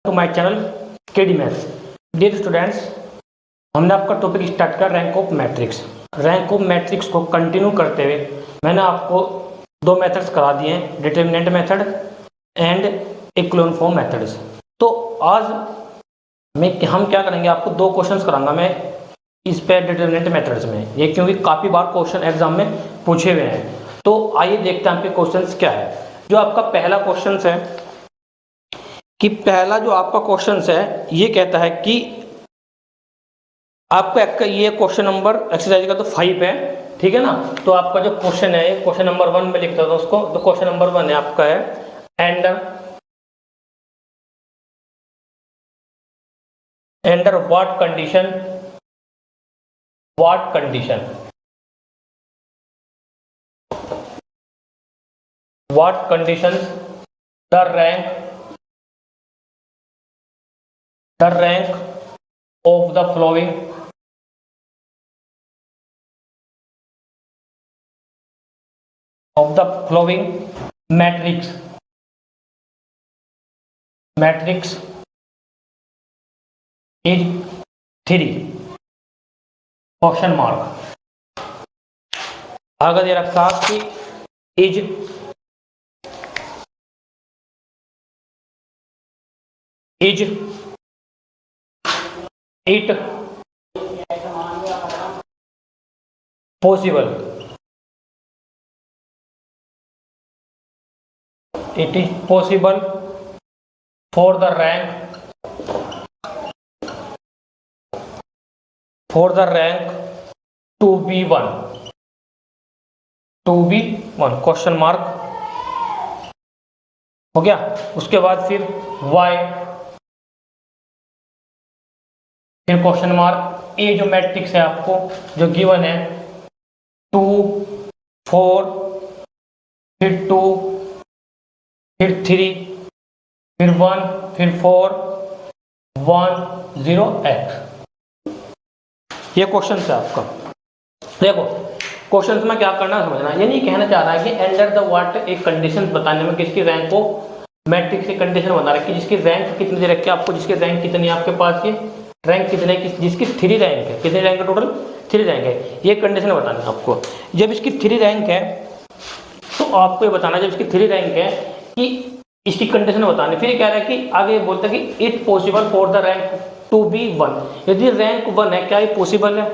To my channel KD maths. Dear students, हमने आपका topic start कर rank of matrix. Rank of matrix को continue करते हुए मैंने आपको दो मेथड्स करा दिए हैं, determinant method and echelon form methods. तो आज हम क्या करेंगे, आपको दो क्वेश्चंस कराऊंगा मैं इस पे डिटर्मिनेंट मेथड्स में, ये क्योंकि काफ़ी बार क्वेश्चन एग्जाम में पूछे हुए हैं। तो आइए देखते हैं आपके क्वेश्चंस क्या है। जो आपका पहला क्वेश्चन है कि पहला जो आपका क्वेश्चन है ये कहता है कि आपका ये क्वेश्चन नंबर एक्सरसाइज का तो 5 है, ठीक है ना। तो आपका जो क्वेश्चन है ये क्वेश्चन नंबर 1 में लिखता था उसको। तो क्वेश्चन नंबर 1 है आपका है under what condition the rank of the following matrix is 3 question mark. अगर ये रखा कि is it possible, it is possible for the rank to be 1 question mark हो गया। उसके बाद फिर y, फिर क्वेश्चन मार्क ए जो मैट्रिक्स है आपको जो गिवन है 2 4 फिर 2 फिर 3 फिर 1 फिर 4 1 0 x। ये क्वेश्चन है आपका। देखो क्वेश्चन में क्या करना समझना, ये नहीं कहना चाह रहा है कि अंडर द व्हाट एक कंडीशन बताने में किसकी रैंक को मैट्रिक्स की कंडीशन बता रहा है कि जिसकी रैंक कितनी दे रखी है आपको, जिसकी रैंक कितनी है आपके पास, ये रैंक कितने की, जिसकी 3 रैंक है, कितनी रैंक है टोटल 3 रैंक है। ये कंडीशन बतानी है आपको। जब इसकी 3 रैंक है तो आपको ये बताना, जब इसकी 3 रैंक है कि इसकी कंडीशन बतानी। फिर कह रहा है कि आगे बोलता है कि it possible for the rank to be 1। यदि रैंक 1 है क्या ये पॉसिबल है,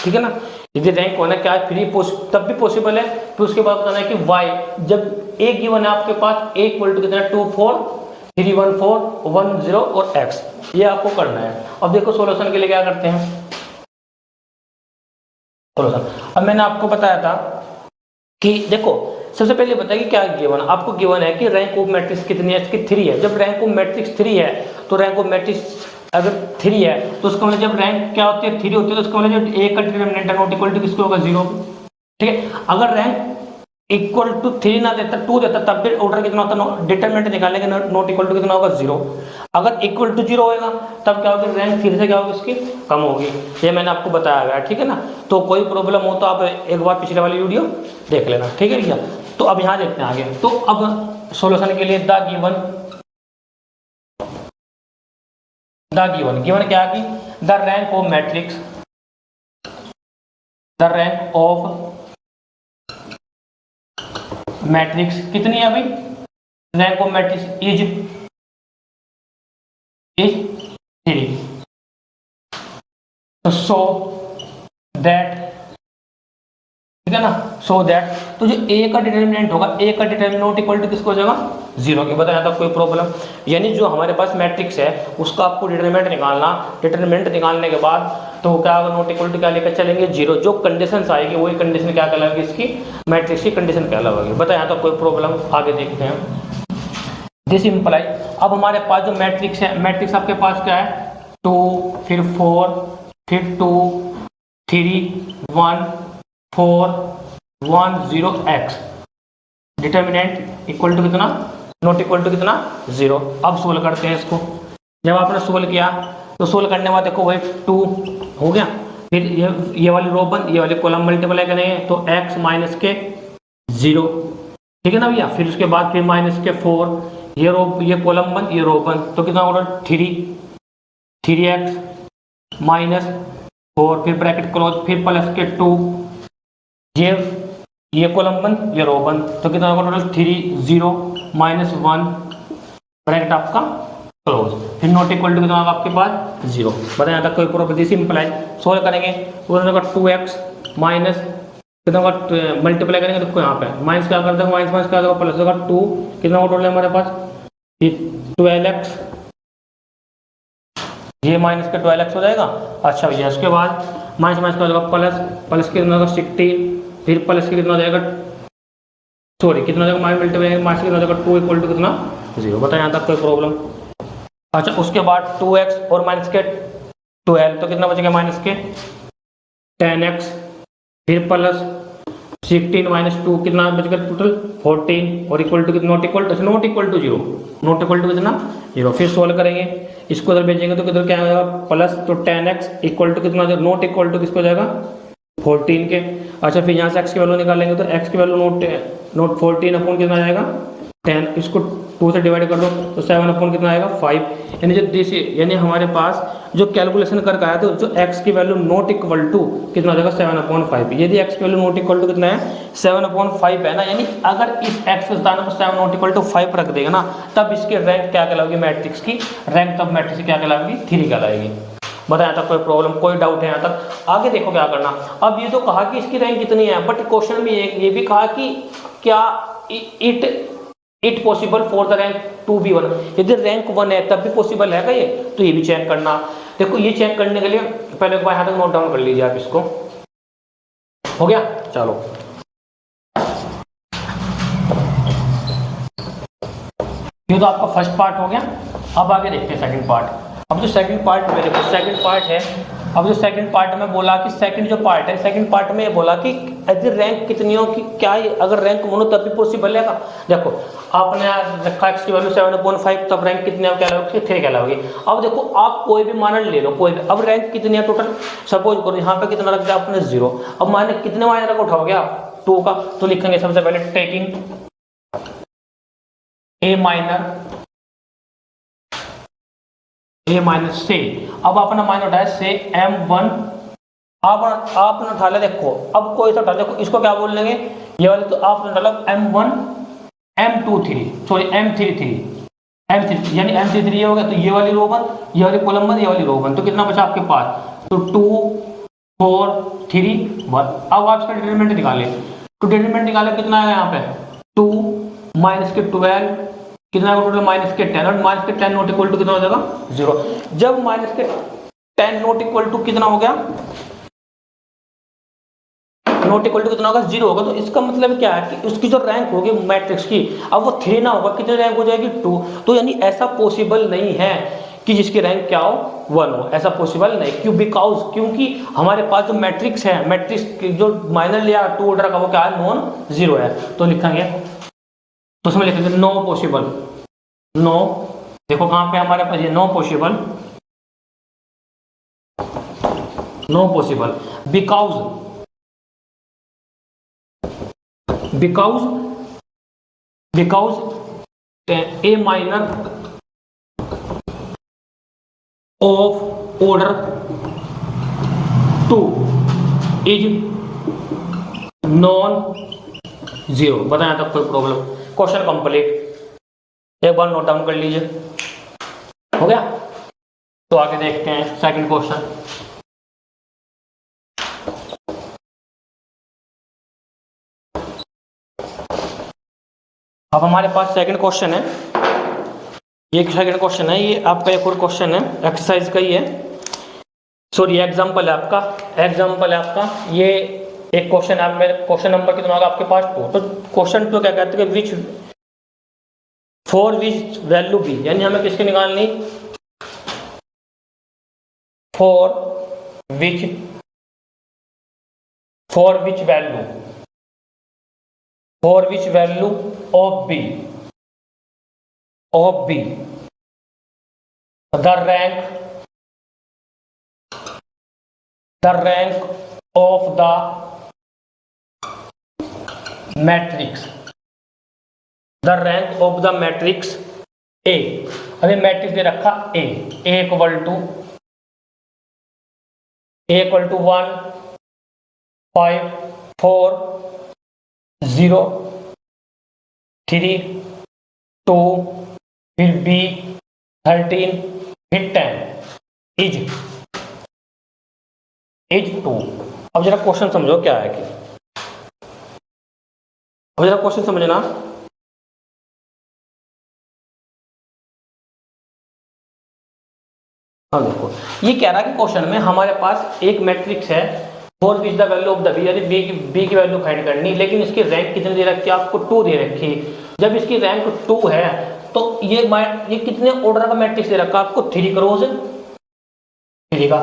ठीक है ना। यदि रैंक 1 है क्या तब भी पॉसिबल है। फिर उसके बाद बताना है कि y जब एक गिवन है आपके पास a इक्वल टू कितना 2 4 3 1 4 1 0 और x, ये आपको करना है। अब देखो सॉल्यूशन के लिए क्या करते हैं सॉल्यूशन। अब मैंने आपको बताया था कि देखो सबसे पहले बताइए क्या गिवन, आपको गिवन है कि रैंक ऑफ मैट्रिक्स कितनी है, इसकी 3 है। जब रैंक ऑफ मैट्रिक्स 3 है तो रैंक ऑफ मैट्रिक्स अगर 3 है तो उसका मतलब जब रैंक क्या होती है 3 होती है तो उसका मतलब जब ए का डिटरमिनेंट है नॉट इक्वल टू किसको होगा 0, ठीक है। अगर रैंक इक्वल टू 3 ना देता 2 देता तब भी ऑर्डर कितना होता, डिटरमिनेंट निकालेंगे नॉट इक्वल टू कितना होगा 0। अगर इक्वल टू 0 होगा तब क्या होगी, रैंक फिर से क्या होगी उसकी कम होगी। ये मैंने आपको बताया गया, ठीक है ना। तो कोई प्रॉब्लम हो तो आप एक बार पिछले वाली वीडियो देख लेना, ठीक है भैया। तो अब यहाँ देखते हैं आगे। तो अब सॉल्यूशन के लिए द गिवन क्या कि द रैंक ऑफ मैट्रिक्स कितनी है भाई, रैंक ऑफ मैट्रिक्स इज 3। तो सो दैट, ठीक है ना, सो दैट तो जो ए का डिटरमिनेंट होगा, ए का डिटरमिनेंट इक्वल टू किसको हो जाएगा 0 के। बताया था कोई प्रॉब्लम, यानी जो हमारे पास मैट्रिक्स है उसका आपको डिटरमिनेंट निकालना। डिटरमिनेंट निकालने के बाद तो क्या होगा, नॉट इक्वल टू क्या लेकर चलेंगे 0। जो कंडीशन आएगी वही कंडीशन क्या कहलाएगी, इसकी मैट्रिक्स की कंडीशन कहलाएगी। बताया था कोई प्रॉब्लम, आगे देखते हैं। दिस इम्प्लाई, अब हमारे पास जो मैट्रिक्स है, मैट्रिक्स आपके पास क्या है 2 फिर 4 फिर 2 3 1 4 1 0 x। डिटरमिनेंट इक्वल टू कितना, नॉट इक्वल टू कितना 0। अब सोल्व करते हैं इसको। जब आपने सोल्व किया तो सोल्व करने के बाद देखो वही 2 हो गया, फिर ये वाली रो बन, ये वाली कॉलम मल्टीप्लाई करेंगे तो x माइनस के 0, ठीक है ना भैया। फिर उसके बाद फिर माइनस के 4, ये कॉलम 1 ये रो 1, तो कितना होगा 3x माइनस 4 फिर ब्रैकेट क्लोज फिर प्लस के 2, ये कॉलम 1 ये रो 1, तो कितना होगा टोटल 3 0 माइनस 1 ब्रैकेट आपका क्लोज, फिर नॉट इक्वल टू कितना होगा आपके पास 0। बताएं यहाँ तक कोई प्रॉपर्टी सिंपल है, सोल्व करेंगे तो होगा 2x माइनस कितना होगा मल्टीप्लाई करेंगे तो यहाँ पे माइनस क्या कर देगा माइनस माइनस क्या होगा प्लस होगा 2, कितना होगा टोटल हमारे पास 12x, ये माइनस के 12x हो जाएगा। अच्छा भैया उसके बाद माइनस माइनस का हो जाएगा प्लस, प्लस कितना होगा 60 फिर प्लस के कितना हो जाएगा सॉरी कितना हो जाएगा माइनस मल्टीप्लाई माइनस कितना हो जाएगा 2 इक्वल टू कितना 0। बताएं यहाँ तक कोई प्रॉब्लम। अच्छा उसके बाद 2x और माइनस के 12 तो कितना बचेगा माइनस के 10x फिर प्लस 16 माइनस 2 कितना बचेगा टोटल 14 और equal to not equal to 0, not equal to कितना 0। फिर सोल्व करेंगे इसको उधर भेजेंगे तो किधर क्या आ जाएगा प्लस, तो 10x इक्वल टू कितना नॉट इक्वल टू किसको जाएगा 14 के। अच्छा फिर यहाँ से x की वैल्यू निकालेंगे तो x की वैल्यू नोट 14 अपॉन कितना आएगा 10, इसको 2 से डिवाइड कर दो तो 7 अपॉन कितना आएगा 5। यानी जो दिस यानी हमारे पास जो कैलकुलेशन करके आया तो जो x की वैल्यू नॉट इक्वल टू कितना हो जाएगा 7/5। यदि x की वैल्यू नॉट इक्वल टू कितना है 7/5 है ना, यानी अगर इस x के स्थान पर 7 नॉट इक्वल टू 5 रख देगा ना तब इसकी रैंक क्या कहलाएगी मैट्रिक्स की रैंक, तब मैट्रिक्स की क्या कहलाएगी 3 कहलाएगी। बताया तक कोई प्रॉब्लम कोई डाउट है यहाँ तक? आगे देखो क्या करना। अब ये तो कहा कि इसकी रैंक कितनी है, बट क्वेश्चन में ये भी कहा कि क्या it possible for the rank to be 1, यदि रैंक 1 है तब भी पॉसिबल है क्या ये, तो ये भी चेक करना। देखो ये चेक करने के लिए पहले एक बार यहाँ तक नोट डाउन कर लीजिए आप इसको। हो गया, चलो ये तो आपका फर्स्ट पार्ट हो गया। अब आगे देखते हैं सेकंड पार्ट। अब जो सेकंड पार्ट में देखो सेकंड पार्ट है, अब जो सेकंड पार्ट में बोला कि सेकंड जो पार्ट है सेकंड पार्ट में ये बोला कि यदि रैंक कितनी हो कि क्या अगर रैंक 1 हो तब भी पॉसिबल है। देखो आपने रखा x की वैल्यू 7/5 तब रैंक कितनी कहलाओगे 3 कहलाओगी। अब देखो आप कोई भी मानन ले लो कोई भी, अब रैंक कितनी है टोटल सपोज करो यहाँ पे कितना रख दिया आपने 0। अब माने कितने मायने रख उठाओगे आप 2 का, तो लिखेंगे सबसे पहले टेकिंग a माइनस से। अब आपने माइनस उठाया से m1, आपने उठा लिया। देखो अब कोई सा उठा, देखो इसको क्या बोल लेंगे ये वाले, तो आपने उठा लिया m1 m23 सॉरी m33 यानी m33 ये हो गया। तो ये वाली रो 1 ये वाली कॉलम 1 ये वाली रो 1, तो कितना बचा आपके पास, तो 2 4 3 1। अब आप इसका डिटरमिनेंट निकालें, तो डिटरमिनेंट निकाले कितना आएगा यहाँ पे 2 माइनस के 12 कितना टोटल माइनस के 10, और माइनस के 10 नॉट इक्वल टू कितना हो जाएगा 0। जब माइनस के 10 नॉट इक्वल टू कितना हो गया, नॉट इक्वल टू कितना होगा 0 होगा। तो इसका मतलब क्या है कि उसकी जो रैंक होगी मैट्रिक्स की, अब वो 3 ना होगा, कितनी रैंक हो जाएगी 2। तो यानी ऐसा पॉसिबल नहीं है कि जिसकी रैंक क्या हो 1 हो, ऐसा पॉसिबल नहीं। क्यों, बिकॉज क्योंकि हमारे पास जो मैट्रिक्स है, मैट्रिक्स जो माइनर लिया 2 ऑर्डर का वो क्या है नॉन 0 है। तो लिखेंगे तो उसमें लिखेंगे नो पॉसिबल, नो देखो कहां पे हमारे पास ये no possible because a minor of order 2 is non 0। बताया तक कोई प्रॉब्लम? क्वेश्चन कंप्लीट, एक बार नोट डाउन कर लीजिए। हो गया, तो आगे देखते हैं सेकंड क्वेश्चन। अब हमारे पास सेकंड क्वेश्चन है, ये सेकंड क्वेश्चन है, ये आपका एक और क्वेश्चन है एक्सरसाइज का ही है, सॉरी एग्जाम्पल है आपका। ये एक क्वेश्चन है, मेरे क्वेश्चन नंबर कितना होगा आपके पास 2। तो क्वेश्चन 2 क्या कहते हैं कि फॉर विच वैल्यू बी, यानी हमें किसकी निकालनी, for which value of be the rank of the matrix A, अभी मैट्रिक्स दे रखा ए इक्वल टू 1 5 4 0 3 2 फिर बी 13 फिर 10 इज 2। अब जरा क्वेश्चन समझो क्या है कि, अब जरा क्वेश्चन समझना। हाँ देखो, ये कह रहा है कि क्वेश्चन में हमारे पास एक मैट्रिक्स है for which the value of the B, यानी बी की वैल्यू फाइंड करनी, लेकिन इसकी रैंक कितनी दे रखी है आपको, 2 दे रखी है। जब इसकी रैंक 2 है तो ये कितने ऑर्डर का मैट्रिक्स दे रखा है आपको, 3 क्रॉस 3 का।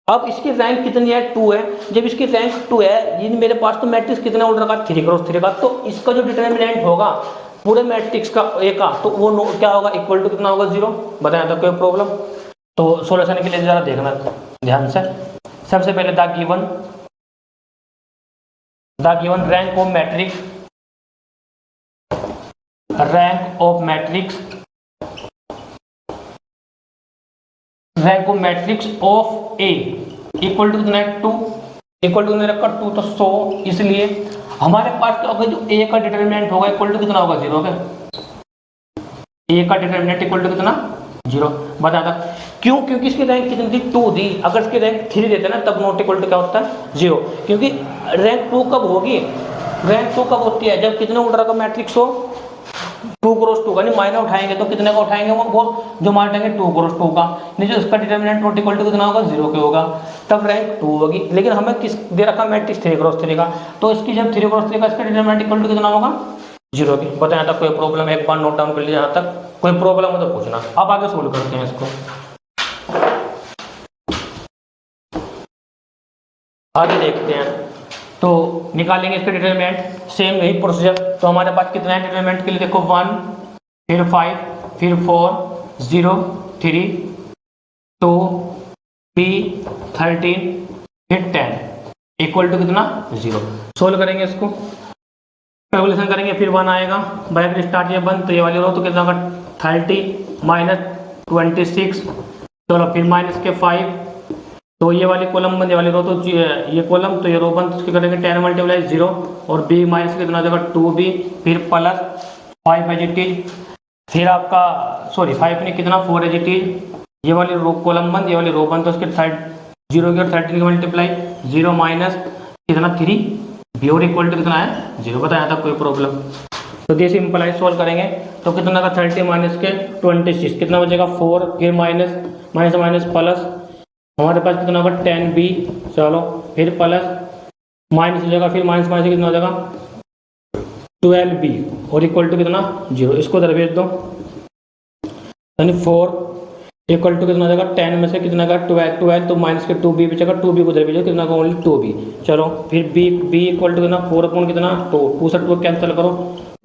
अब इसकी रैंक कितनी है, 2 है। जब इसकी रैंक 2 है, ये मेरे पास तो मैट्रिक्स कितने ऑर्डर का, 3 क्रॉस 3 का, तो इसका जो डिटरमिनेंट होगा पूरे मैट्रिक्स का ए का, तो वो क्या होगा, इक्वल टू कितना होगा, 0। बताया था कोई प्रॉब्लम? तो सॉल्यूशन के लिए जरा देखना ध्यान से। सबसे पहले the given rank of matrix of A equal to कितना है, 2, इक्वल टू रखा 2 तो 100, इसलिए हमारे पास क्या होगा, जो ए का डिटरमिनेंट होगा इक्वल टू कितना होगा, 0 होगा। ए का डिटरमिनेंट इक्वल टू कितना, 0। बता था क्यों, क्योंकि इसकी रैंक कितनी थी, 2 दी। अगर इसकी रैंक 3 देते ना तब नॉट इक्वल टू क्या होता है, 0। क्योंकि रैंक 2 कब होगी, रैंक 2 कब होती है, जब कितने ऑर्डर का मैट्रिक्स हो, 2 क्रॉस 2 का। नहीं माइनर उठाएंगे तो कितने का उठाएंगे, वो जो मान लेंगे 2 क्रॉस 2 का। नहीं जो इसका डिटरमिनेंट नॉट इक्वल टू कितना होगा, 0 के होगा, तब रैंक 2 होगी। लेकिन हमें किस दे रखा मैट्रिक्स, 3 क्रॉस 3 का, तो इसकी जब 3 क्रॉस 3 का इसका डिटरमिनेंट इक्वल टू कितना होगा, 0 की। बताया था कोई प्रॉब्लम, एक बार नोट डाउन कर लीजिए, यहाँ तक कोई प्रॉब्लम हो तो पूछना। अब आगे सोल्व करते हैं इसको, आगे देखते हैं। तो निकालेंगे इसके डिटरमिनेंट, सेम यही प्रोसीजर। तो हमारे पास कितना है डिटरमिनेंट के लिए, देखो 1 फिर 5 फिर 4 0 3 2 b 13 फिर 10 इक्वल टू कितना, 0। सोल्व करेंगे इसको, कैलकुलेशन करेंगे, फिर 1 आएगा, ब्रैकेट स्टार्ट ये 1, तो ये वाली रो तो कितना होगा, 30 माइनस 26, चलो फिर माइनस के 5, तो ये वाली कॉलम बंद, ये वाली रो तो ये कॉलम, तो ये रो बंद, उसके करेंगे 10 मल्टीप्लाई 0 और b माइनस कितना हो जाएगा, 2b फिर प्लस 5 एजिटीज, फिर आपका सॉरी 5 नहीं कितना 4 एजिटीज, ये वाली रो कॉलम बंद, ये वाली रो बंद, तो उसके 0 की और 13 की मल्टीप्लाई 0 माइनस कितना 3 बी और इक्वल टू कितना है, 0। बताया था कोई प्रॉब्लम? तो ये सिंपल सॉल्व करेंगे तो कितना का 30 माइनस के 26 कितना बचेगा, 4 फिर माइनस माइनस माइनस प्लस, हमारे पास कितना होगा 10b, चलो फिर प्लस माइनस हो जाएगा, फिर माइनस माइनस कितना हो जाएगा 12b और इक्वल टू कितना, 0। इसको इधर भेज दो, यानी 4 इक्वल टू कितना हो जाएगा, 10 में से कितना का 12 तो माइनस के 2b बचेगा, 2b को इधर भेजो, कितना का ओनली 2b। चलो फिर b इक्वल टू कितना 4 अपॉन कितना 2 से 2 कैंसिल करो,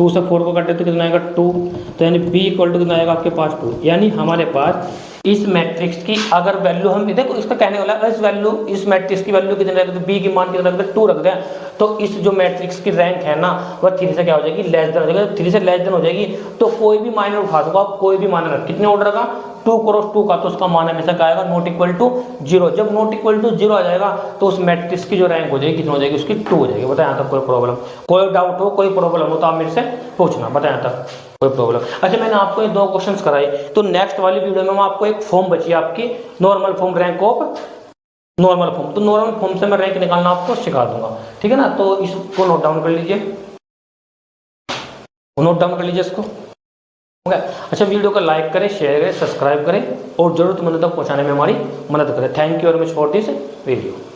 2 से 4 को काटे तो कितना आएगा 2, तो यानी b इक्वल टू कितना आएगा आपके पास 2। यानी हमारे पास इस मैट्रिक्स की अगर वैल्यू हम देखो, इसका कहने वाला इस वैल्यू, इस मैट्रिक्स की वैल्यू कितने रख दे, बी की मान कितना रख दे, 2 रख दे, तो इस जो मैट्रिक्स की रैंक है ना वह 3 से क्या हो जाएगी, लेस देन हो जाएगी। 3 से लेस देन हो जाएगी तो कोई भी माइनर उठा दो आप, कोई भी माइनर कितने ऑर्डर का, 2 क्रॉस 2 का, तो उसका मान हमेशा क्या आएगा, नॉट इक्वल टू 0। जब नॉट इक्वल टू 0 आ जाएगा तो उस मैट्रिक्स की जो रैंक हो जाएगी कितनी हो जाएगी, उसकी 2 हो जाएगी। बताया था कोई प्रॉब्लम, कोई डाउट हो कोई प्रॉब्लम हो तो आप मेरे से पूछना। बताया था कोई प्रॉब्लम? अच्छा मैंने आपको ये 2 क्वेश्चंस कराए, तो नेक्स्ट वाली वीडियो में मैं आपको एक फॉर्म बची आपकी, normal form, rank of normal form, तो नॉर्मल फॉर्म से मैं रैंक निकालना आपको सिखा दूंगा, ठीक है ना। तो इसको नोट डाउन कर लीजिए, नोट डाउन कर लीजिए इसको, ओके। अच्छा वीडियो को लाइक करें, शेयर करें, सब्सक्राइब करें और जरूरतमंद तक पहुंचाने में हमारी मदद करें। Thank you very much for this video.